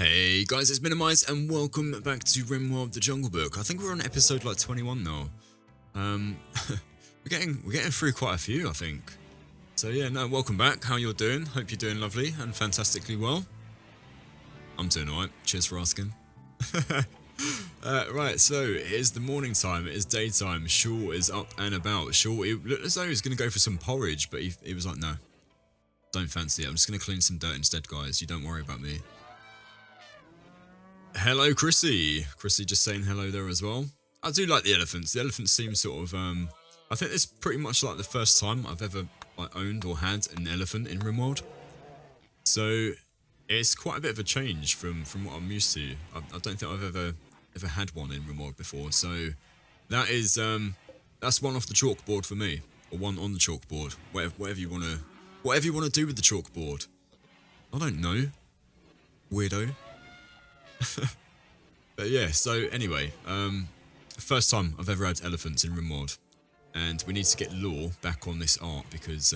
Hey guys, it's Minnowmize and welcome back to Rimworld the Jungle Book. I think we're on episode like 21 now. we're getting through quite a few, I think. So yeah, no, welcome back. How you're doing? Hope you're doing lovely and fantastically well. I'm doing alright. Cheers for asking. Right, so it is the morning time. It is daytime. Shaw is up and about. Shaw, it looked as though he was going to go for some porridge, but he was like, no, don't fancy it. I'm just going to clean some dirt instead, guys. You don't worry about me. Hello, Chrissy. Chrissy just saying hello there as well. I do like the elephants. The elephants seem sort of, I think it's pretty much like the first time I've ever like owned or had an elephant in Rimworld. So it's quite a bit of a change from what I'm used to. I don't think I've ever had one in Rimworld before. So that is that's one off the chalkboard for me, or one on the chalkboard. Whatever you wanna do with the chalkboard. I don't know, weirdo. But yeah, so anyway, first time I've ever had elephants in Rimworld, and we need to get Law back on this art because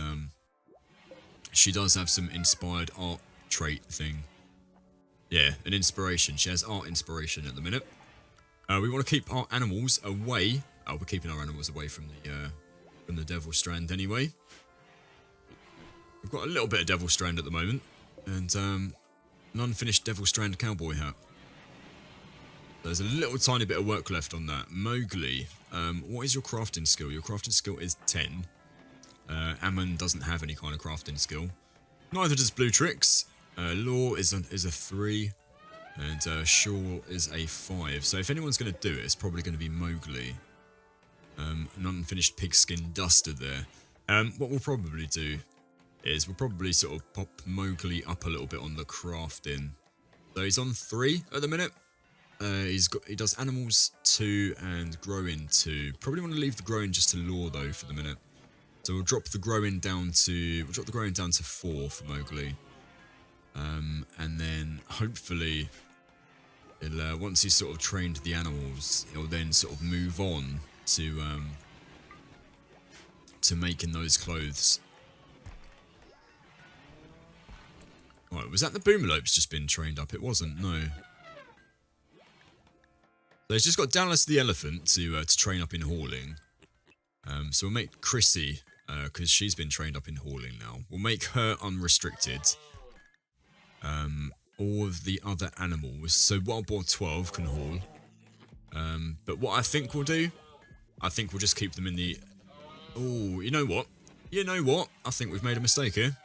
she does have some inspired art trait thing. Yeah, an inspiration. She has art inspiration at the minute. We want to keep our animals away. Oh, we're keeping our animals away from the Devil Strand anyway. We've got a little bit of Devil Strand at the moment, and an unfinished Devil Strand cowboy hat. There's a little tiny bit of work left on that. Mowgli, what is your crafting skill? Your crafting skill is 10. Ammon doesn't have any kind of crafting skill. Neither does Blue Tricks. Law is a 3. And Shaw is a 5. So if anyone's going to do it, it's probably going to be Mowgli. An unfinished pigskin duster there. What we'll probably do is we'll probably sort of pop Mowgli up a little bit on the crafting. So he's on 3 at the minute. He does animals 2 and growing 2. Probably want to leave the growing just to Law though for the minute. So we'll drop the growing down to 4 for Mowgli. And then hopefully once he's sort of trained the animals, he'll then sort of move on to making those clothes. Right, was that the Boomalopes just been trained up? It wasn't, no. So he's just got Dallas the elephant to train up in hauling. So we'll make Chrissy, because she's been trained up in hauling now. We'll make her unrestricted. All of the other animals. So Wild Boar 12 can haul. But what I think we'll do, I think we'll just keep them in the... Oh, you know what? I think we've made a mistake here.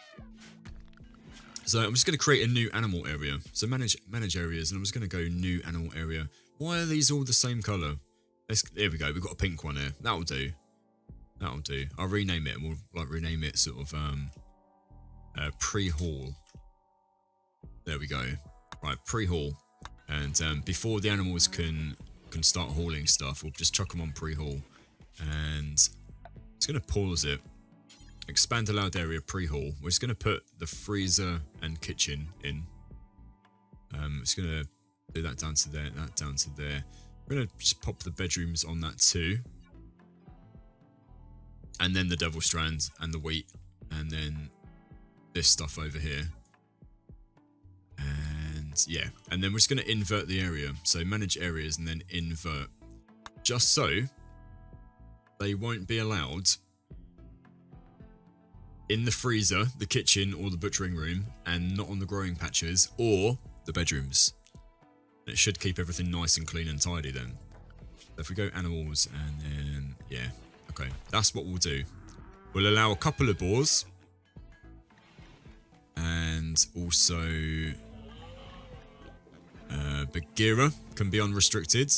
So I'm just going to create a new animal area. So manage areas, and I'm just going to go new animal area. Why are these all the same colour? There we go, we've got a pink one here. That'll do. I'll rename it, and we'll rename it sort of pre-haul. There we go. Right, pre-haul. And before the animals can start hauling stuff, we'll just chuck them on pre-haul. And it's going to pause it. Expand allowed area pre-haul. We're just going to put the freezer and kitchen in. It's going to do that down to there, that down to there. We're going to just pop the bedrooms on that too. And then the Devil Strand and the wheat. And then this stuff over here. And yeah. And then we're just going to invert the area. So manage areas and then invert. Just so they won't be allowed in the freezer, the kitchen, or the butchering room, and not on the growing patches or the bedrooms. It should keep everything nice and clean and tidy then. So if we go animals and then, yeah, okay, that's what we'll do. We'll allow a couple of boars. And also, Bagheera can be unrestricted.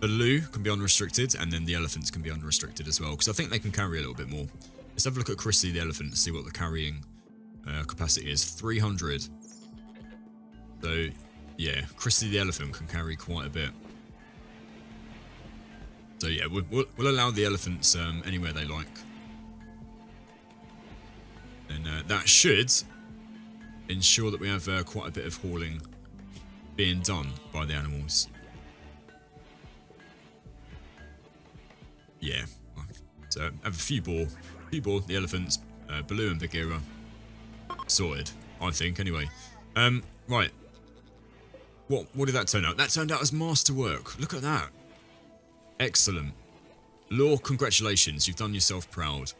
Baloo can be unrestricted, and then the elephants can be unrestricted as well, because I think they can carry a little bit more. Let's have a look at Chrissy the elephant and see what the carrying capacity is. 300. So, yeah, Chrissy the elephant can carry quite a bit. So yeah, we'll allow the elephants anywhere they like. And that should ensure that we have quite a bit of hauling being done by the animals. Yeah, so have a few boar, the elephants, Baloo and Bagheera sorted, I think, anyway. Right. What did that turn out? That turned out as masterwork. Look at that. Excellent. Law, congratulations. You've done yourself proud.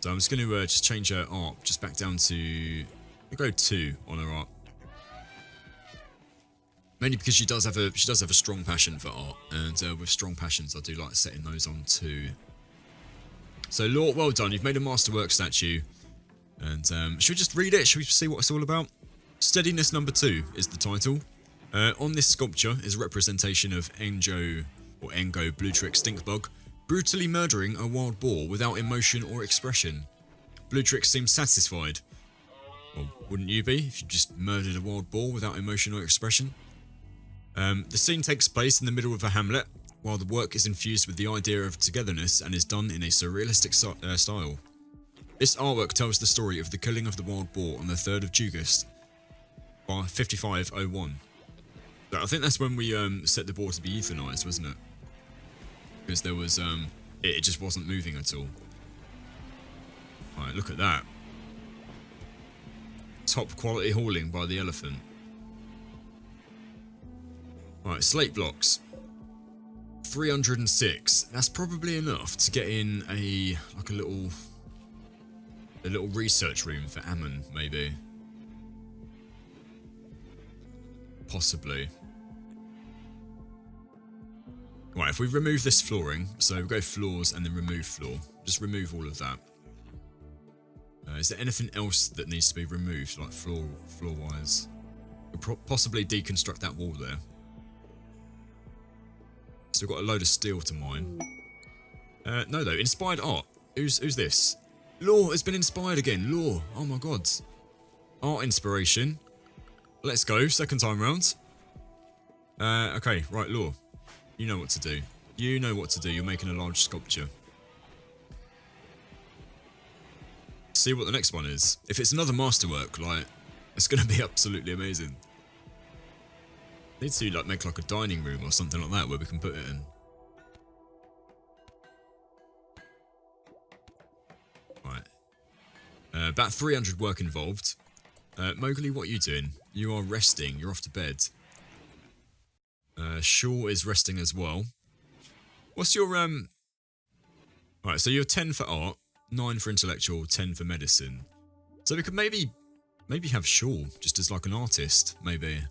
So I'm just going to just change her art just back down to... We'll go 2 on her art. Mainly because she does have a strong passion for art, and with strong passions I do like setting those on too. So Law, well done. You've made a masterwork statue. And should we just read it? Should we see what it's all about? Steadiness number 2 is the title. On this sculpture is a representation of Engo Bluetrick Stinkbug brutally murdering a wild boar without emotion or expression. Bluetrick seems satisfied. Well, wouldn't you be if you just murdered a wild boar without emotion or expression? The scene takes place in the middle of a hamlet, while the work is infused with the idea of togetherness and is done in a surrealistic style. This artwork tells the story of the killing of the wild boar on the 3rd of August by 5501. So I think that's when we set the boar to be euthanized, wasn't it? Because there was it just wasn't moving at all. Right, look at that. Top quality hauling by the elephant. Right, slate blocks. 306. That's probably enough to get in a little research room for Ammon, maybe. Possibly. Right, if we remove this flooring, so we'll go floors and then remove floor. Just remove all of that. Is there anything else that needs to be removed, like floor-wise? We'll possibly deconstruct that wall there. Still got a load of steel to mine. No though, inspired art. Who's this? Law has been inspired again. Law. Oh my god. Art inspiration. Let's go. Second time round. Okay, right, Law. You know what to do. You know what to do. You're making a large sculpture. See what the next one is. If it's another masterwork, like, it's going to be absolutely amazing. Need to like make like a dining room or something like that where we can put it in. Right. About 300 work involved. Mowgli, what are you doing? You are resting. You're off to bed. Shaw is resting as well. What's your Right, so you're 10 for art, 9 for intellectual, 10 for medicine. So we could maybe have Shaw just as like an artist, maybe.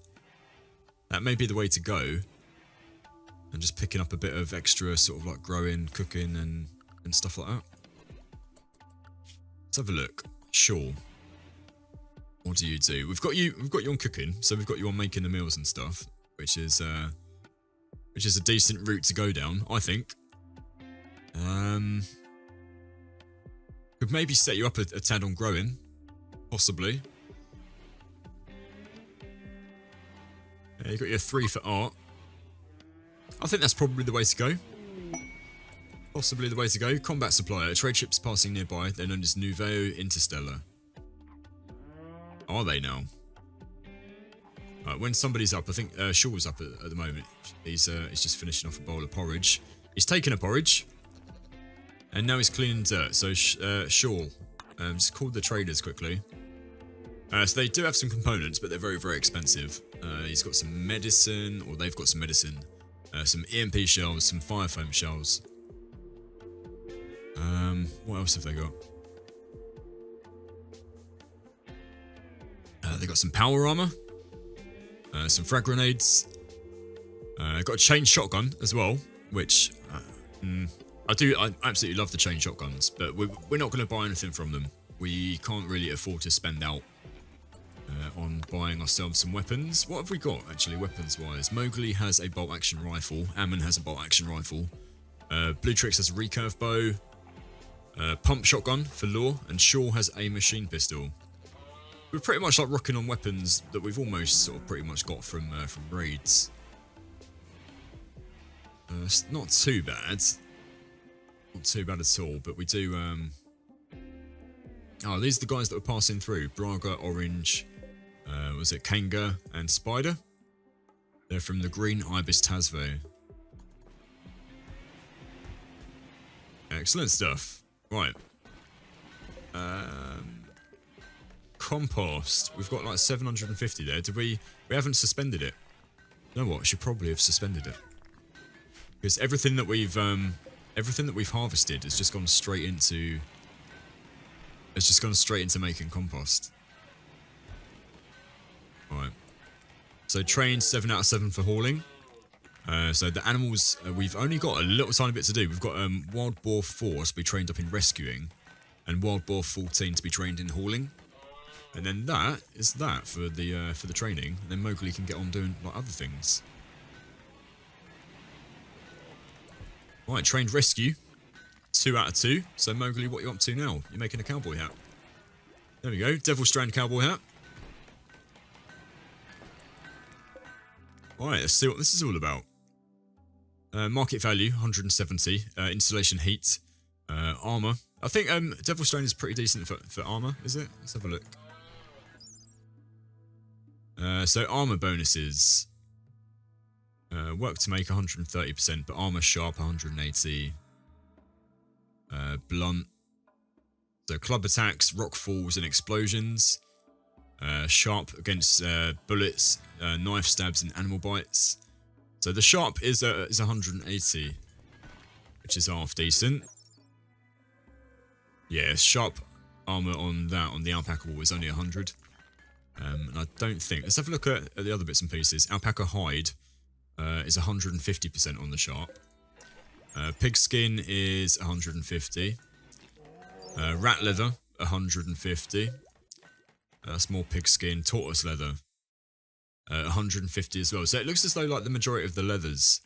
That may be the way to go. And just picking up a bit of extra sort of like growing, cooking and stuff like that. Let's have a look. Shaw. What do you do? We've got you on cooking, so we've got you on making the meals and stuff, which is a decent route to go down, I think. Could maybe set you up a tad on growing, possibly. Yeah, you got your 3 for art. I think that's probably the way to go. Possibly the way to go. Combat supplier. Trade ships passing nearby. They're known as Nouvelle Interstellar. Are they now? When somebody's up, I think Shaw's up at the moment. He's just finishing off a bowl of porridge. He's taken a porridge. And now he's cleaning dirt. So Shaw, just called the traders quickly. So they do have some components, but they're very, very expensive. He's got some medicine, or they've got some medicine. Some EMP shells, some fire foam shells. What else have they got? They got some power armor. Some frag grenades. Got a chain shotgun as well, which I absolutely love the chain shotguns, but we're not going to buy anything from them. We can't really afford to spend out on buying ourselves some weapons. What have we got, actually, weapons-wise? Mowgli has a bolt-action rifle. Ammon has a bolt-action rifle. Bluetrix has a recurve bow. Pump shotgun for Law, and Shaw has a machine pistol. We're pretty much like rocking on weapons that we've almost sort of pretty much got from raids. It's not too bad. Not too bad at all, but we do... Oh, these are the guys that were passing through. Braga, Orange, was it Kanga, and Spider? They're from the Green Ibis Tazve. Excellent stuff. Right. Compost. We've got like 750 there. We haven't suspended it. You know what? I should probably have suspended it. Because everything that we've harvested has just gone straight into... It's just gone straight into making compost. Alright. So trained 7 out of 7 for hauling. So the animals, we've only got a little tiny bit to do. We've got Wild Boar 4 to be trained up in rescuing. And Wild Boar 14 to be trained in hauling. And then that is that for the training. And then Mowgli can get on doing like other things. Right, trained rescue. 2 out of 2. So Mowgli, what are you up to now? You're making a cowboy hat. There we go. Devil Strand cowboy hat. Alright, let's see what this is all about. Market value, 170. Installation heat. Armour. I think Devil Strand is pretty decent for armour, is it? Let's have a look. So armour bonuses. Work to make 130%, but armour sharp 180. Blunt. So club attacks, rock falls and explosions. Sharp against bullets, knife stabs and animal bites. So the sharp is 180, which is half decent. Yeah, sharp armour on the alpaca wall is only 100. And I don't think... Let's have a look at the other bits and pieces. Alpaca hide is 150% on the sharp. Pig skin is 150. Rat leather, 150. That's more pig skin. Tortoise leather, 150 as well. So it looks as though like the majority of the leathers,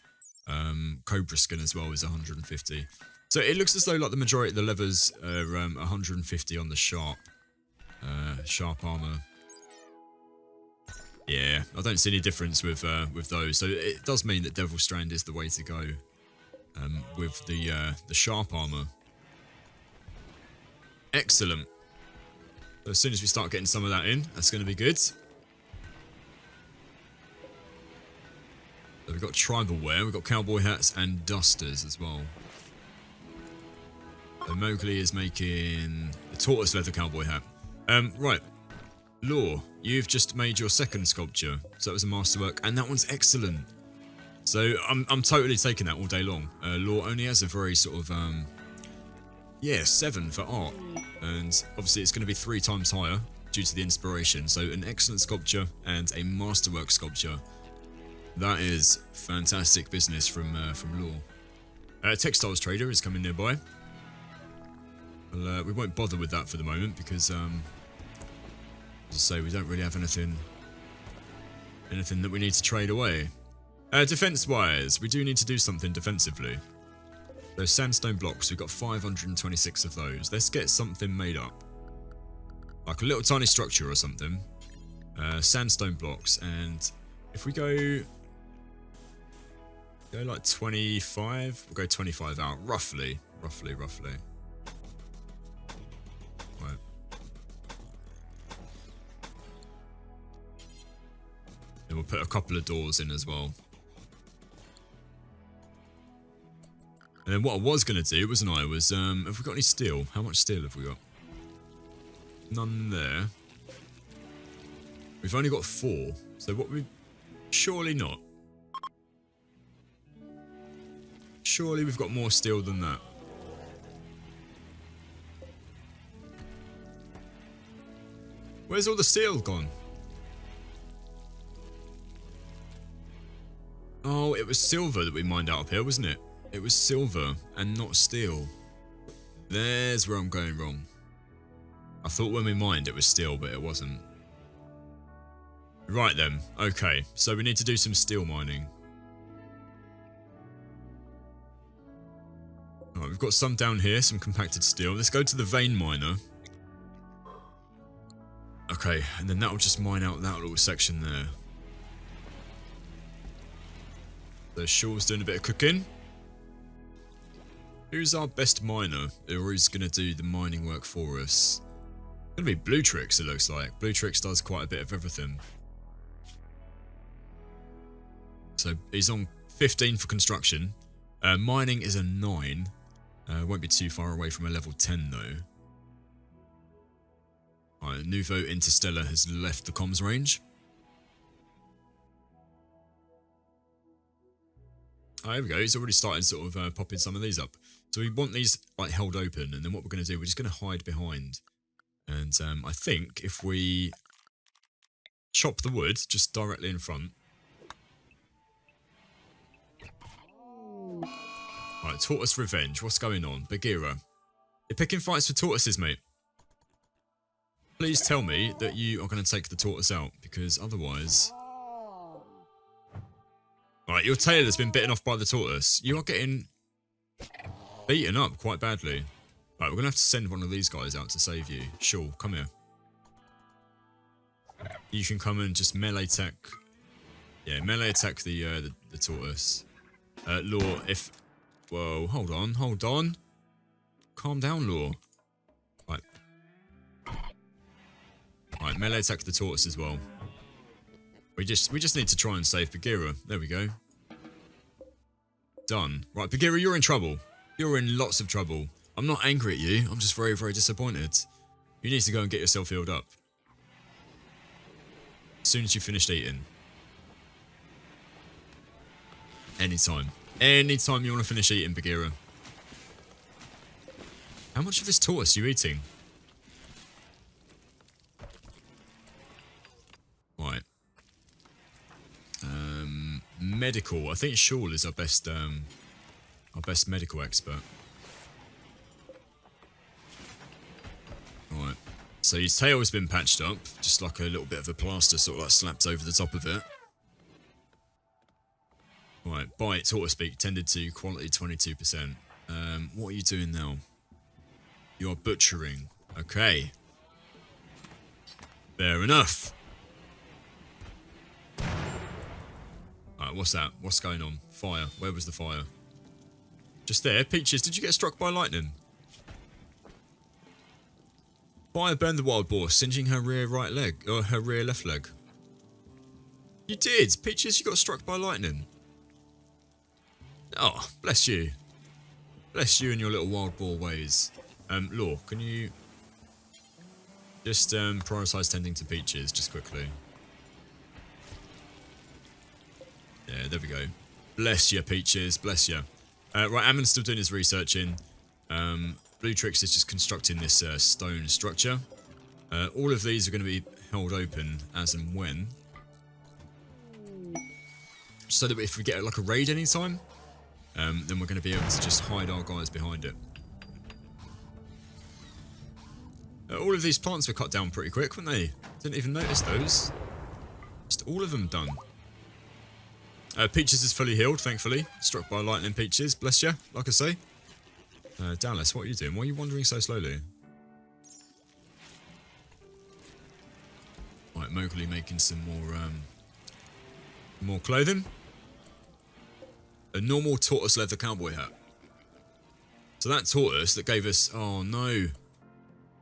cobra skin as well is 150. So it looks as though like the majority of the leathers are 150 on the sharp armor. Yeah, I don't see any difference with those. So it does mean that Devil Strand is the way to go with the sharp armor. Excellent. So as soon as we start getting some of that in, that's going to be good. So we've got tribal wear, we've got cowboy hats and dusters as well. So Mowgli is making the tortoise leather cowboy hat. Right. Law, you've just made your second sculpture. So that was a masterwork, and that one's excellent. So I'm totally taking that all day long. Law only has a very sort of, 7 for art. And obviously it's going to be 3 times higher due to the inspiration. So an excellent sculpture and a masterwork sculpture. That is fantastic business from Law. Textiles trader is coming nearby. Well, we won't bother with that for the moment because, as I say, we don't really have anything that we need to trade away. Defense-wise, we do need to do something defensively. Those sandstone blocks, we've got 526 of those. Let's get something made up. Like a little tiny structure or something. Sandstone blocks, and if we go like 25, we'll go 25 out, roughly. Right. Then we'll put a couple of doors in as well. And then what I was going to do, wasn't I, was, have we got any steel? How much steel have we got? None there. We've only got 4. So what we... Surely not. Surely we've got more steel than that. Where's all the steel gone? Oh, it was silver that we mined out up here, wasn't it? It was silver and not steel. There's where I'm going wrong. I thought when we mined it was steel, but it wasn't. Right then, okay, so we need to do some steel mining. Alright, we've got some down here, some compacted steel. Let's go to the vein miner. Okay, and then that'll just mine out that little section there. So Shaw's doing a bit of cooking. Who's our best miner? Or who's going to do the mining work for us? It's going to be Blue Tricks, it looks like. Blue Tricks does quite a bit of everything. So he's on 15 for construction. Mining is a 9. Won't be too far away from a level 10 though. Alright, Nouveau Interstellar has left the comms range. Oh, there we go. He's already started sort of popping some of these up. So we want these like held open, and then what we're going to do, we're just going to hide behind. And I think if we chop the wood just directly in front. Right, Tortoise Revenge. What's going on? Bagheera. You're picking fights for tortoises, mate. Please tell me that you are going to take the tortoise out, because otherwise... Right, your tail has been bitten off by the tortoise. You are getting beaten up quite badly. Right, we're going to have to send one of these guys out to save you. Sure, come here. You can come and just melee attack... Yeah, melee attack the tortoise. Law, if... Whoa, hold on, hold on. Calm down, Law. Right. Right, melee attack the tortoise as well. We just need to try and save Bagheera. There we go. Done. Right, Bagheera, you're in trouble. You're in lots of trouble. I'm not angry at you. I'm just very, very disappointed. You need to go and get yourself healed up. As soon as you've finished eating. Anytime. Anytime you want to finish eating, Bagheera. How much of this tortoise are you eating? Right. Medical. I think Shawl is our best medical expert. Right. So his tail has been patched up, just like a little bit of a plaster sort of like slapped over the top of it. Right, bite, tortoise beak, tended to, quality 22%. What are you doing now? You are butchering. Okay. Fair enough. Alright, what's that? What's going on? Fire. Where was the fire? Just there. Peaches, did you get struck by lightning? Fire burned the wild boar, singeing her rear right leg, or her rear left leg. You did! Peaches, you got struck by lightning. Oh, bless you. Bless you and your little wild boar ways. Law, can you just prioritise tending to Peaches, just quickly? Yeah, there we go. Bless you, Peaches, bless you. Right, Ammon's still doing his researching. Blue Trix is just constructing this stone structure. All of these are going to be held open as and when. So that if we get like a raid anytime, then we're going to be able to just hide our guys behind it. All of these plants were cut down pretty quick, weren't they? Didn't even notice those. Just all of them done. Peaches is fully healed, thankfully. Struck by lightning, Peaches. Bless you, like I say. Dallas, what are you doing? Why are you wandering so slowly? Right, Mowgli making some more clothing. A normal tortoise leather cowboy hat. So that tortoise that gave us... Oh no.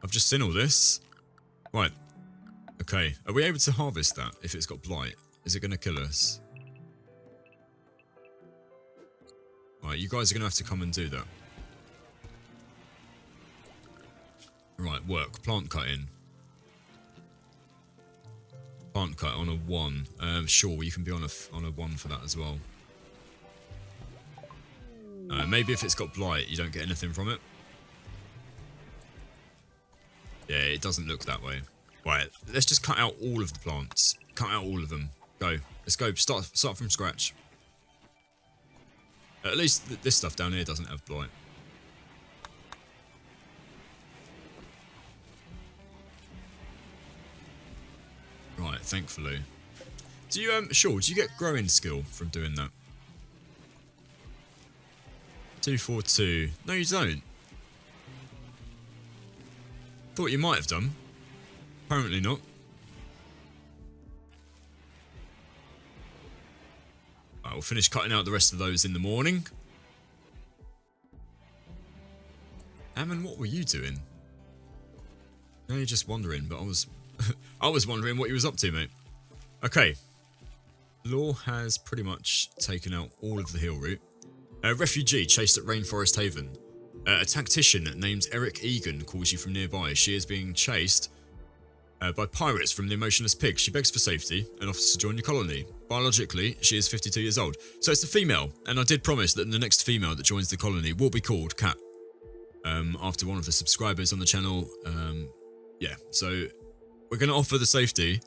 I've just seen all this. Right. Okay. Are we able to harvest that if it's got blight? Is it going to kill us? Right, you guys are going to have to come and do that. Right, work. Plant cutting. Plant cut on a 1. Sure, you can be on a 1 for that as well. Maybe if it's got blight, you don't get anything from it. Yeah, it doesn't look that way. Right, let's just cut out all of the plants. Cut out all of them. Go. Let's go. Start from scratch. At least this stuff down here doesn't have blight. Right, thankfully. Do you, sure, do you get growing skill from doing that? 242. No, you don't. Thought you might have done. Apparently not. Right, we'll finish cutting out the rest of those in the morning. Ammon, what were you doing? No, you're just wondering, but I was... I was wondering what you was up to, mate. Okay. Law has pretty much taken out all of the hill route. A refugee chased at Rainforest Haven. A tactician named Eric Egan calls you from nearby. She is being chased by pirates from the Emotionless Pig. She begs for safety and offers to join your colony. Biologically, she is 52 years old. So it's a female, and I did promise that the next female that joins the colony will be called Cat. After one of the subscribers on the channel. Yeah, so we're going to offer the safety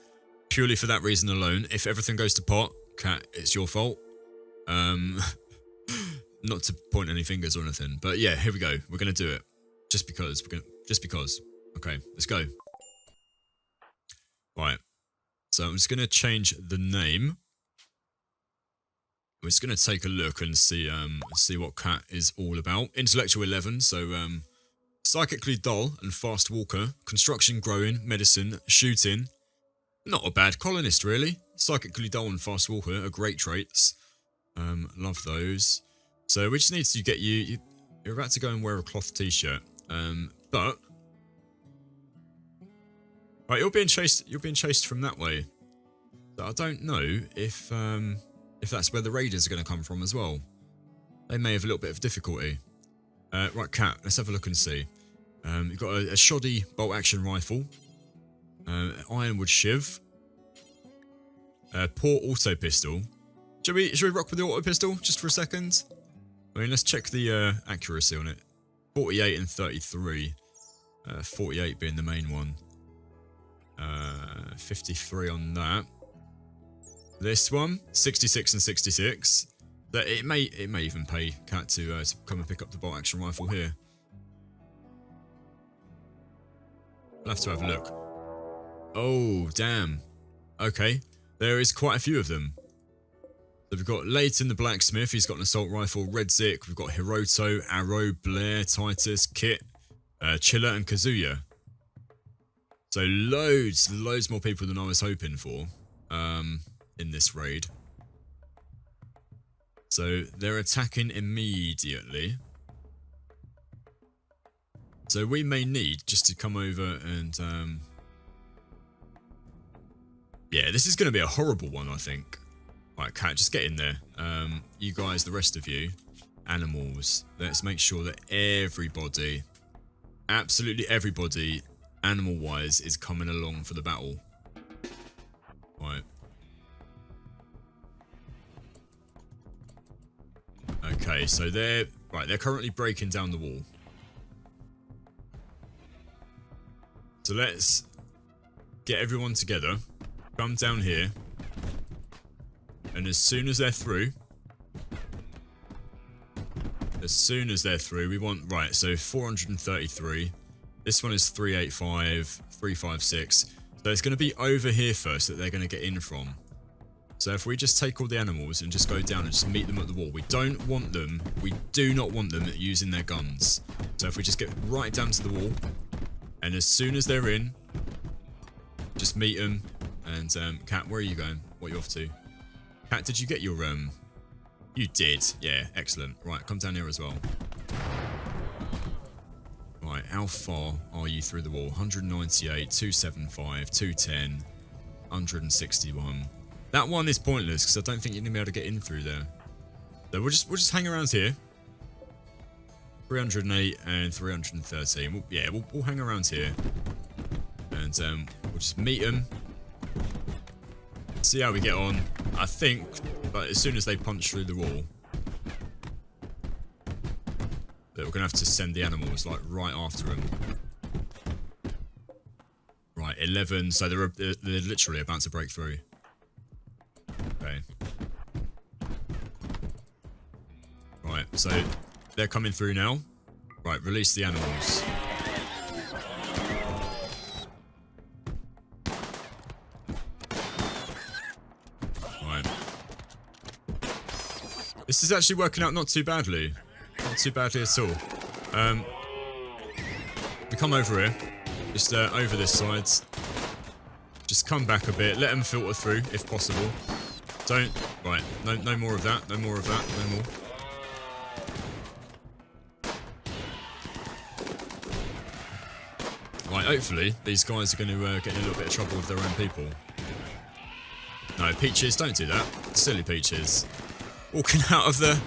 purely for that reason alone. If everything goes to pot, Cat, it's your fault. Not to point any fingers or anything, but yeah, here we go. We're going to do it. Just because. Okay, let's go. Right. So I'm just going to change the name. We're just going to take a look and see what Cat is all about. Intellectual 11, so psychically dull and fast walker, construction growing, medicine, shooting. Not a bad colonist, really. Psychically dull and fast walker are great traits. Love those. So we just need to get you. You're about to go and wear a cloth t-shirt. But right, you're being chased from that way. So I don't know if that's where the raiders are going to come from as well. They may have a little bit of difficulty. Right, Cat, let's have a look and see. You've got a shoddy bolt-action rifle, ironwood shiv, poor auto pistol. Should we rock with the auto pistol just for a second? I mean, let's check the accuracy on it. 48 and 33. 48 being the main one. 53 on that. This one, 66 and 66. It may even pay Cat to come and pick up the bolt action rifle here. I'll have to have a look. Oh, damn. Okay, there is quite a few of them. So we've got Leighton the blacksmith, he's got an assault rifle, Red Zik, we've got Hiroto, Arrow, Blair, Titus, Kit, Chiller and Kazuya. So loads more people than I was hoping for in this raid. So they're attacking immediately. So we may need just to come over and yeah, this is going to be a horrible one, I think. Right, Cat, just get in there. You guys, the rest of you, animals. Let's make sure that everybody, absolutely everybody, animal-wise, is coming along for the battle. Right. Okay, so they're currently breaking down the wall. So let's get everyone together. Come down here. And as soon as they're through, we want, right, so 433. This one is 385, 356. So it's going to be over here first that they're going to get in from. So if we just take all the animals and just go down and just meet them at the wall. We do not want them using their guns. So if we just get right down to the wall, and as soon as they're in, just meet them. And Cat, where are you going? What are you off to? Cat, did you get your You did. Yeah, excellent. Right, come down here as well. Right, how far are you through the wall? 198, 275, 210, 161. That one is pointless because I don't think you're gonna be able to get in through there. So we'll just hang around here. 308 and 313. We'll hang around here, and we'll just meet them. See how we get on. I think, but as soon as they punch through the wall, that we're gonna have to send the animals like right after them. Right, 11. So they're literally about to break through. Okay. Right, so they're coming through now. Right, release the animals. Right. This is actually working out not too badly. Not too badly at all. We come over here. Just over this side. Just come back a bit. Let them filter through, if possible. Don't... Right. No more of that. No more of that. No more. Right, hopefully, these guys are going to get in a little bit of trouble with their own people. No, Peaches, don't do that. Silly Peaches. Walking out of the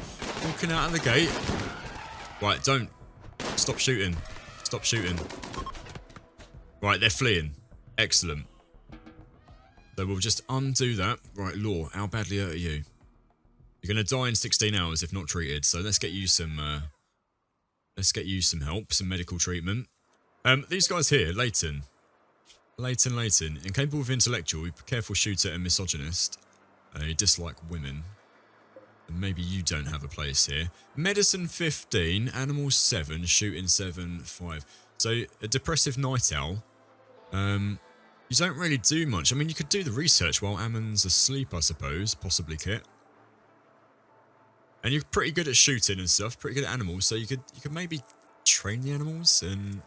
gate. Right, don't. Stop shooting. Stop shooting. Right, they're fleeing. Excellent. So we'll just undo that. Right, Law, how badly hurt are you? You're going to die in 16 hours if not treated. So let's get you some help, some medical treatment. These guys here, Leighton. Incapable of intellectual, careful shooter and misogynist. You dislike women. And maybe you don't have a place here. Medicine 15, animal 7, shooting 7, 5. So a depressive night owl. You don't really do much. I mean, you could do the research while Ammon's asleep, I suppose. Possibly Kit. And you're pretty good at shooting and stuff. Pretty good at animals. So you could maybe train the animals, and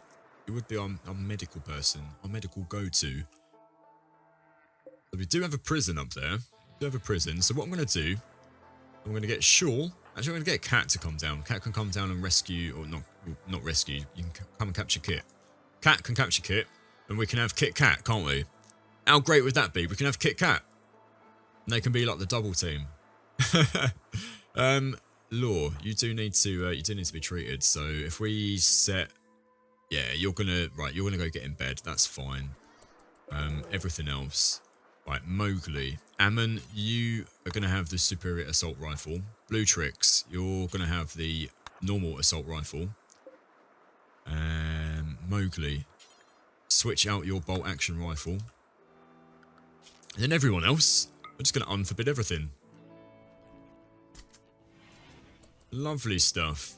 you would be our medical person, our medical go-to. So we do have a prison up there. So what I'm going to do, I'm going to get Shaw. Actually, I'm going to get Cat to come down. Cat can come down and rescue, or not rescue. You can come and capture Kit. Cat can capture Kit, and we can have Kit Cat, can't we? How great would that be? We can have Kit Cat. And they can be like the double team. Law, you do need to be treated. So if we set, yeah, you're gonna go get in bed. That's fine. Everything else, right? Mowgli, Ammon, you are gonna have the superior assault rifle. Blue Tricks, you're gonna have the normal assault rifle. Mowgli, switch out your bolt action rifle. And then everyone else, we're just gonna unforbid everything. Lovely stuff.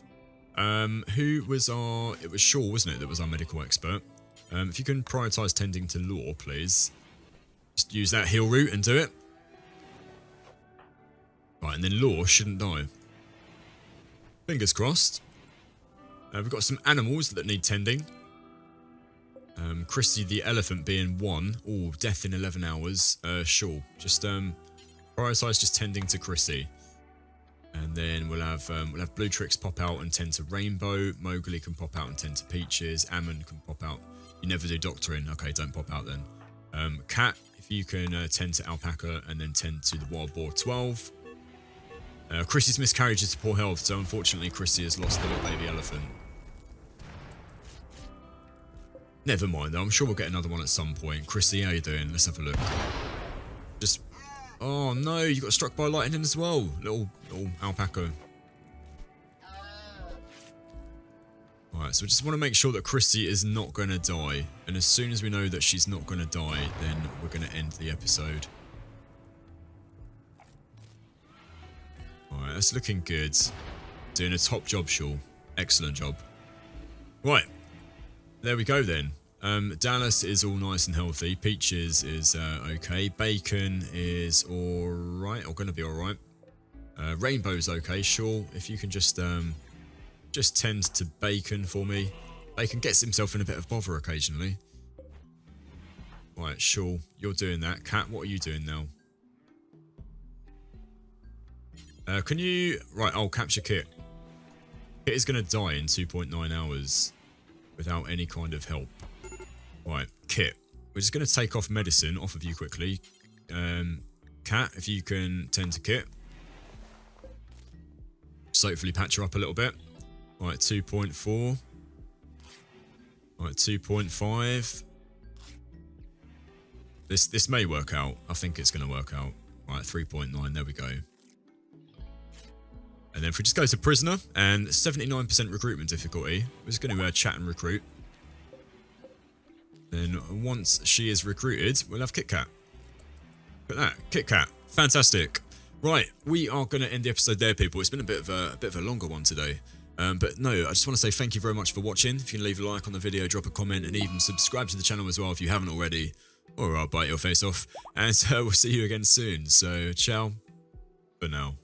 Who was our... It was Shaw, wasn't it, that was our medical expert? If you can prioritise tending to Law, please. Just use that heal route and do it. Right, and then Law shouldn't die. Fingers crossed. We've got some animals that need tending. Chrissy the elephant being 1. Oh, death in 11 hours. Sure. Just prioritise just tending to Chrissy. And then we'll have Blue Tricks pop out and tend to Rainbow. Mowgli can pop out and tend to Peaches. Ammon can pop out. You never do Doctoring. Okay, don't pop out then. Cat, if you can tend to Alpaca and then tend to the Wild Boar 12. Chrissy's miscarriage is to poor health, so unfortunately Chrissy has lost the little baby elephant. Never mind though, I'm sure we'll get another one at some point. Chrissy, how you doing? Let's have a look. Just... Oh no, you got struck by lightning as well. Little alpaca. Alright, so we just want to make sure that Chrissy is not going to die. And as soon as we know that she's not going to die, then we're going to end the episode. Alright, that's looking good. Doing a top job, Shaw. Excellent job. Right. There we go then. Dallas is all nice and healthy. Peaches is okay. Bacon is alright, or going to be alright. Rainbow's okay. Sure, if you can just tend to Bacon for me. Bacon gets himself in a bit of bother occasionally. Right, sure, you're doing that. Cat, what are you doing now? Can you... Right, I'll capture Kit. Kit is going to die in 2.9 hours without any kind of help. Right, Kit. We're just going to take off medicine off of you quickly. Cat, if you can tend to Kit. Just hopefully patch her up a little bit. Right, 2.4. Right, 2.5. This may work out. I think it's going to work out. Right, 3.9. There we go. And then if we just go to prisoner and 79% recruitment difficulty, we're just going to chat and recruit. Then once she is recruited, we'll have Kit Kat. Look at that, Kit Kat, fantastic. Right, we are going to end the episode there, people. It's been a bit of a longer one today. But no, I just want to say thank you very much for watching. If you can leave a like on the video, drop a comment, and even subscribe to the channel as well if you haven't already, or I'll bite your face off. And we'll see you again soon. So, ciao for now.